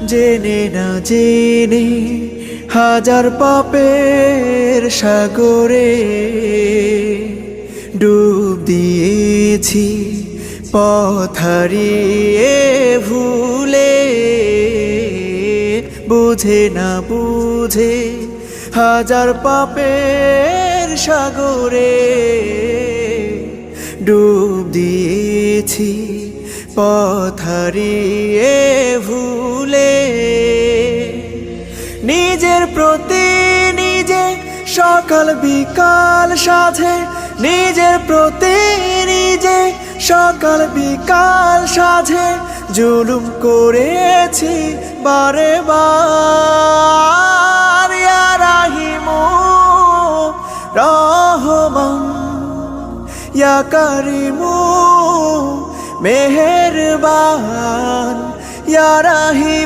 জেনে না জেনে হাজার পাপের সাগরে ডুব দিয়েছি, পথ হারিয়ে ভুলে। বুঝে না বুঝে হাজার পাপের সাগরে ডুব দিয়েছি, পথ হারিয়ে ভুলে। নিজের প্রতি নিজে সকাল বিকাল সাধে, নিজের প্রতি নিজে সকাল বিকাল সাধে জুলুম করেছি বারে বার। ইয়া রাহিমু রহমান, ইয়া কারিমু মেহেরবান, ইয়া রাহিম